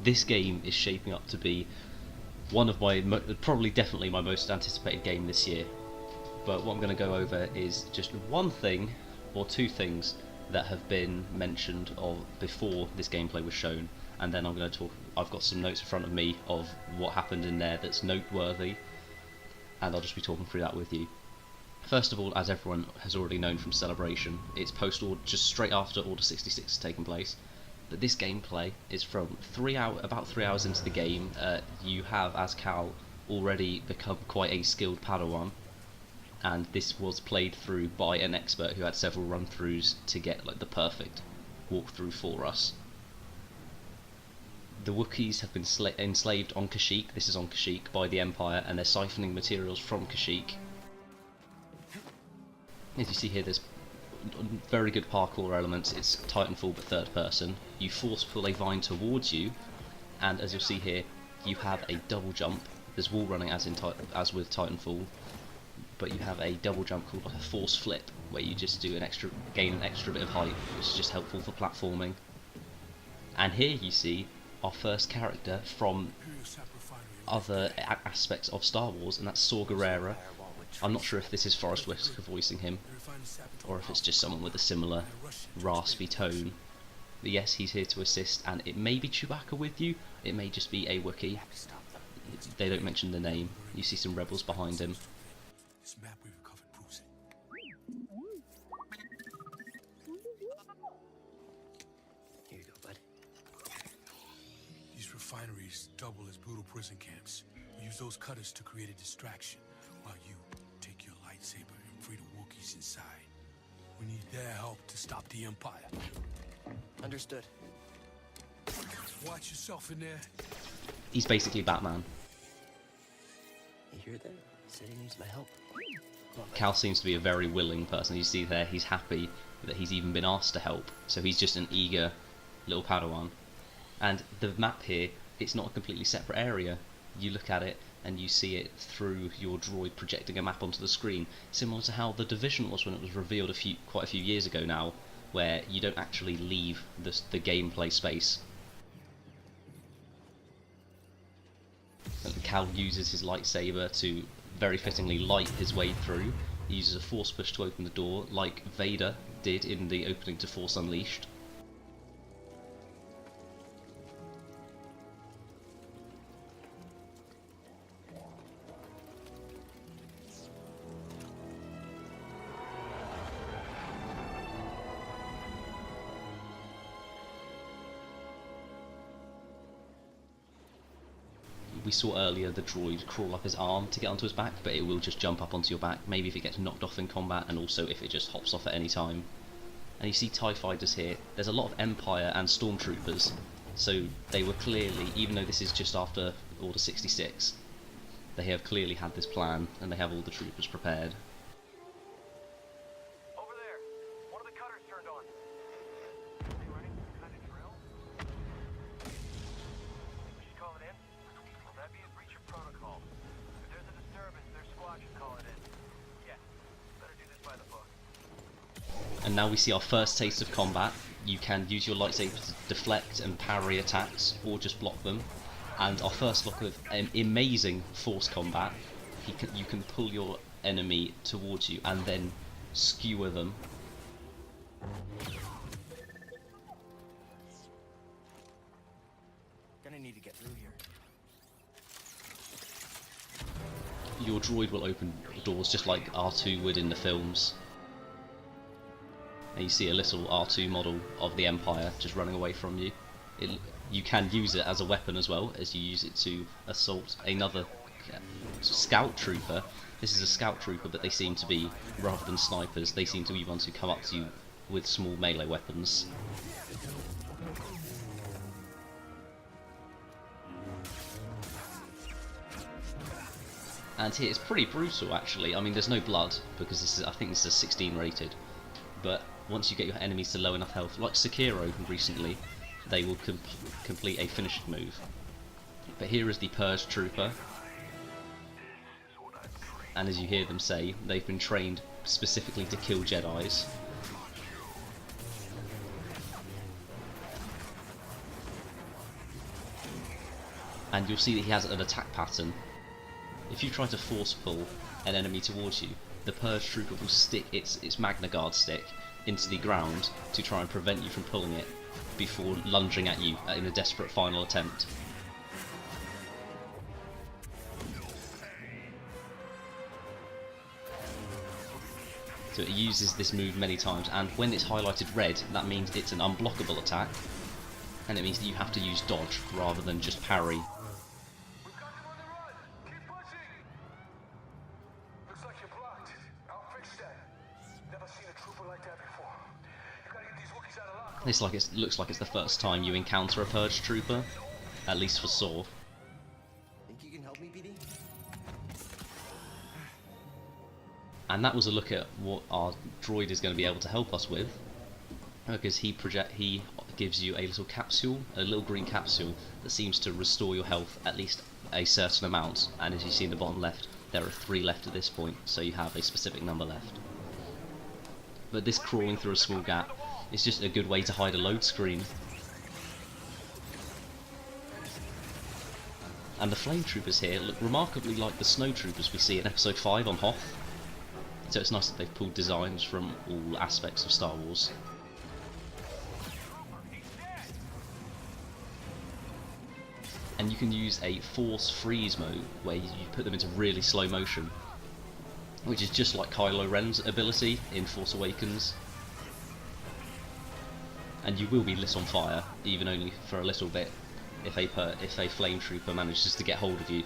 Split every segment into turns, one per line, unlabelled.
This game is shaping up to be one of my, probably definitely my most anticipated game this year. But what I'm going to go over is just one thing, or two things, that have been mentioned before this gameplay was shown, and then I'm going to talk. I've got some notes in front of me of what happened in there that's noteworthy, and I'll just be talking through that with you. First of all, as everyone has already known from Celebration, it's post-order, just straight after Order 66 has taken place. But this gameplay is from about 3 hours into the game. You have, as Cal, already become quite a skilled Padawan, and this was played through by an expert who had several run-throughs to get like the perfect walkthrough for us. The Wookiees have been enslaved on Kashyyyk. This is on Kashyyyk by the Empire, and they're siphoning materials from Kashyyyk. As you see here, there's very good parkour elements. It's Titanfall but third person. You force pull a vine towards you, and as you'll see here, you have a double jump. There's wall running as with Titanfall, but you have a double jump called like a force flip, where you just do gain an extra bit of height, which is just helpful for platforming. And here you see our first character from other aspects of Star Wars, and that's Saw Gerrera. I'm not sure if this is Forrest Whitaker voicing him, or if it's just someone with a similar raspy tone. But yes, he's here to assist, and it may be Chewbacca with you, it may just be a Wookiee. They don't mention the name. You see some rebels behind him.
This map we recovered proves it.
Here you go, bud.
These refineries double as brutal prison camps. We use those cutters to create a distraction, while you take your lightsaber and free the Wookiees inside. We need their help to stop the Empire.
Understood.
Watch yourself in there.
He's basically Batman.
You hear that? He said he needs my help.
Cal seems to be a very willing person. You see there, he's happy that he's even been asked to help, so he's just an eager little Padawan. And the map here, it's not a completely separate area. You look at it and you see it through your droid projecting a map onto the screen, similar to how The Division was when it was revealed quite a few years ago now, where you don't actually leave the gameplay space. And Cal uses his lightsaber to very fittingly light his way through. He uses a force push to open the door, like Vader did in the opening to Force Unleashed. We saw earlier the droid crawl up his arm to get onto his back, but it will just jump up onto your back, maybe if it gets knocked off in combat, and also if it just hops off at any time. And you see TIE fighters here. There's a lot of Empire and Stormtroopers, so they were clearly, even though this is just after Order 66, they have clearly had this plan, and they have all the troopers prepared.
Over there, one of the cutters turned on. They running some kind of drill? We should call it in? Well, that'd be a breach of protocol. If there's a disturbance, their squad should call it in. Yeah, better do this by the book.
And now we see our first taste of combat. You can use your lightsaber to deflect and parry attacks, or just block them. And our first look of amazing force combat. You can pull your enemy towards you and then skewer them.
Gonna need to get through here.
Your droid will open doors just like R2 would in the films. And you see a little R2 model of the Empire just running away from you. You can use it as a weapon as well, as you use it to assault another scout trooper. This is a scout trooper, but they seem to be, rather than snipers, they seem to be ones who come up to you with small melee weapons. And here it's pretty brutal actually. I mean, there's no blood because I think this is a 16 rated. But once you get your enemies to low enough health, like Sekiro recently, they will complete a finishing move. But here is the Purge Trooper, and as you hear them say, they've been trained specifically to kill Jedis. and you'll see that he has an attack pattern. If you try to force pull an enemy towards you, the Purge Trooper will stick its Magna Guard stick into the ground to try and prevent you from pulling it before lunging at you in a desperate final attempt. So it uses this move many times, and when it's highlighted red, that means it's an unblockable attack, and it means that you have to use dodge rather than just parry.
We've got them on the run! Keep pushing! Looks like you're blocked. I'll fix that. Never seen a trooper like that before. You gotta get these Wookiees out of lock.
It looks like it's the first time you encounter a Purge Trooper, at least for Saw.
Think you can help me, BD?
And that was a look at what our droid is going to be able to help us with, because he gives you a little capsule, a little green capsule that seems to restore your health at least a certain amount, and as you see in the bottom left, there are 3 left at this point, so you have a specific number left. But this crawling through a small gap is just a good way to hide a load screen. And the flame troopers here look remarkably like the snow troopers we see in episode 5 on Hoth. So it's nice that they've pulled designs from all aspects of Star Wars. And you can use a force freeze mode where you put them into really slow motion, which is just like Kylo Ren's ability in Force Awakens. And you will be lit on fire, even only for a little bit, if a flame trooper manages to get hold of you.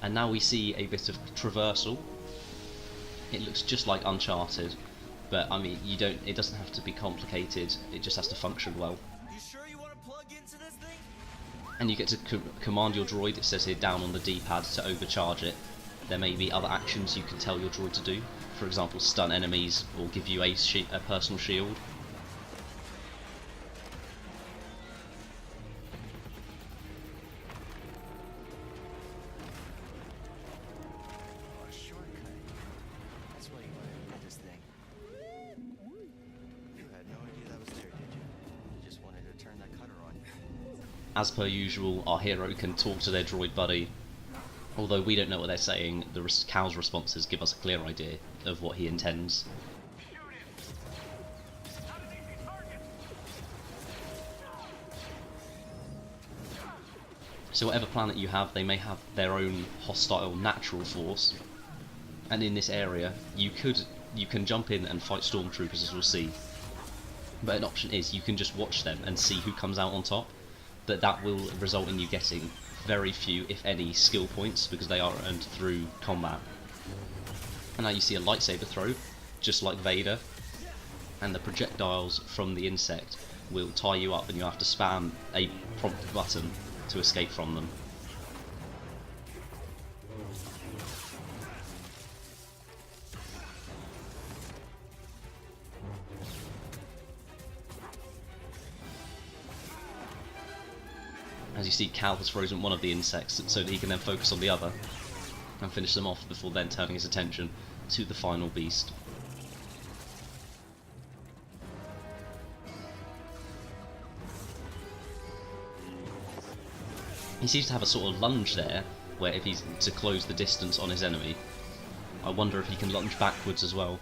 And now we see a bit of traversal. It looks just like Uncharted, but I mean, it doesn't have to be complicated, it just has to function well.
You sure you want to plug into this thing?
And you get to command your droid, it says here, down on the D-pad to overcharge it. There may be other actions you can tell your droid to do, for example stun enemies or give you a personal shield. As per usual, our hero can talk to their droid buddy. Although we don't know what they're saying, the cow's responses give us a clear idea of what he intends. So whatever planet you have, they may have their own hostile natural force. And in this area, you can jump in and fight stormtroopers, as we'll see. But an option is you can just watch them and see who comes out on top. But that will result in you getting very few, if any, skill points, because they are earned through combat. And now you see a lightsaber throw, just like Vader, and the projectiles from the insect will tie you up and you have to spam a prompt button to escape from them. As you see, Cal has frozen one of the insects so that he can then focus on the other and finish them off before then turning his attention to the final beast. He seems to have a sort of lunge there, where if he's to close the distance on his enemy, I wonder if he can lunge backwards as well.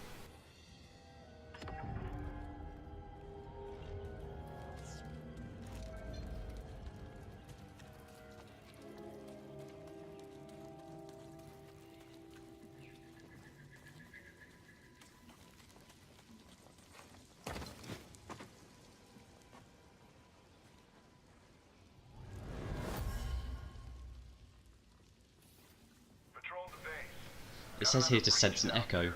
It says here to sense an echo,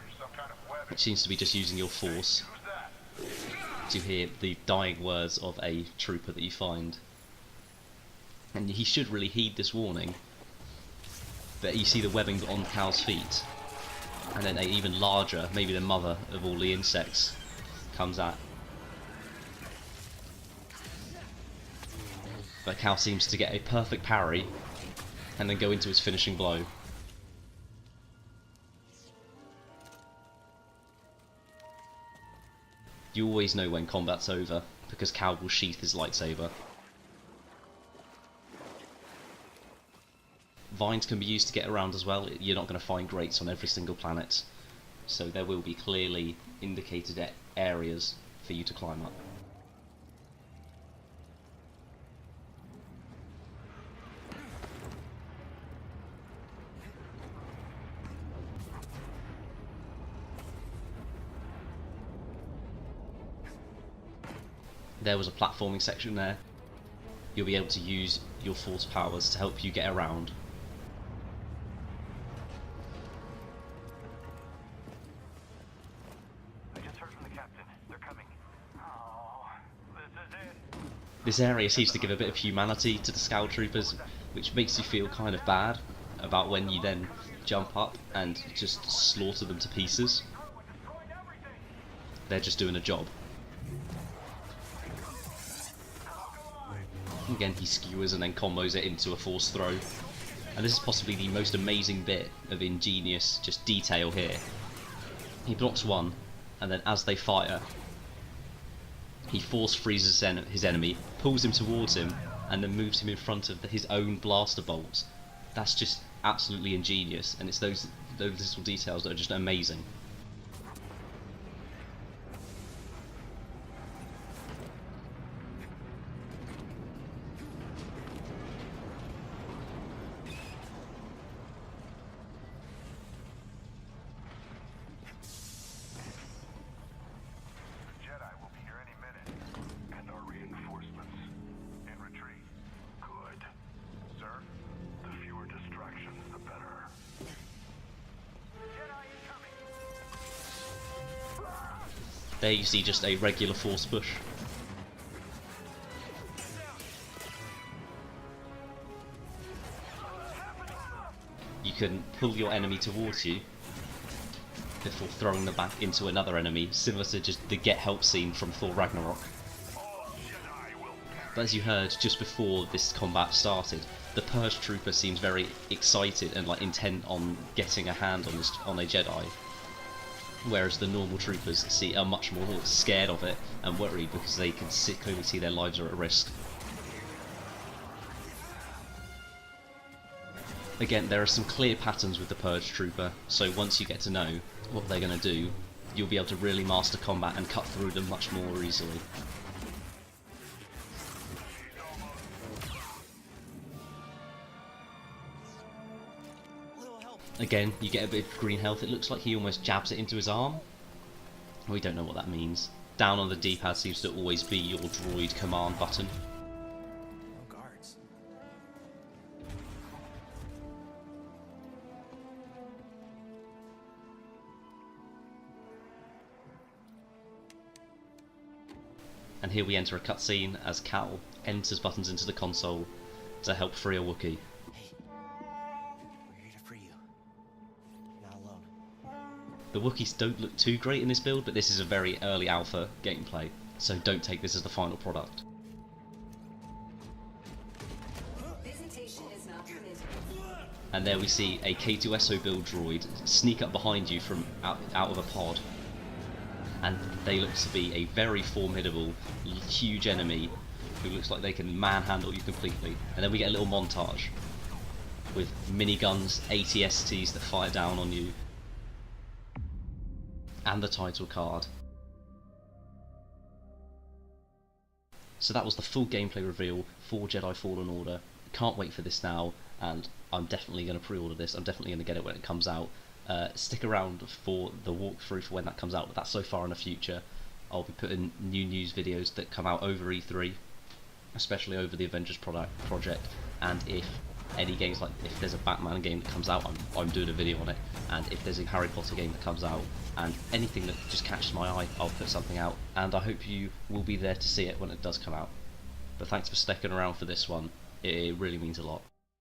which seems to be just using your force to hear the dying words of a trooper that you find. And he should really heed this warning. But you see the webbing on Cal's feet, and then a even larger, maybe the mother of all the insects, comes out. But Cal seems to get a perfect parry, and then go into his finishing blow. You always know when combat's over, because Cal will sheath his lightsaber. Vines can be used to get around as well. You're not going to find grates on every single planet, so there will be clearly indicated areas for you to climb up. There was a platforming section there. You'll be able to use your force powers to help you get around.
I just heard from the captain. They're coming. Oh, this is it.
This area seems to give a bit of humanity to the Scout Troopers, which makes you feel kind of bad about when you then jump up and just slaughter them to pieces. They're just doing a job. Again, he skewers and then combos it into a force throw. And this is possibly the most amazing bit of ingenious just detail here. He blocks one, and then as they fire, he force freezes his enemy, pulls him towards him, and then moves him in front of his own blaster bolts. That's just absolutely ingenious, and it's those little details that are just amazing.
Jedi will be here any minute. And our reinforcements in retreat. Good. Sir, the fewer distractions, the better. Jedi incoming!
There you see just a regular force push. You can pull your enemy towards you before throwing them back into another enemy, similar to just the Get Help scene from Thor Ragnarok. But as you heard just before this combat started, the Purge Trooper seems very excited and like intent on getting a hand on a Jedi, whereas the normal troopers are much more scared of it and worried because they can clearly see their lives are at risk. Again, there are some clear patterns with the Purge Trooper, so once you get to know what they're going to do, you'll be able to really master combat and cut through them much more easily. Again, you get a bit of green health. It looks like he almost jabs it into his arm. We don't know what that means. Down on the D-pad seems to always be your droid command button.
No guards.
And here we enter a cutscene as Cal enters buttons into the console to help free a Wookiee.
Hey, we're here to free you. You're not alone.
The Wookiees don't look too great in this build, but this is a very early alpha gameplay, so don't take this as the final product.
Visitation is not permitted.
And there we see a K2SO build droid sneak up behind you from out of a pod. And they look to be a very formidable, huge enemy who looks like they can manhandle you completely. And then we get a little montage with miniguns, AT-STs that fire down on you, and the title card. So that was the full gameplay reveal for Jedi Fallen Order. Can't wait for this now, and I'm definitely going to pre-order this. I'm definitely going to get it when it comes out. Stick around for the walkthrough for when that comes out, but that's so far in the future. I'll be putting new news videos that come out over E3, especially over the Avengers project, and if any games, like if there's a Batman game that comes out, I'm doing a video on it, and if there's a Harry Potter game that comes out, and anything that just catches my eye, I'll put something out, and I hope you will be there to see it when it does come out. But thanks for sticking around for this one, it really means a lot.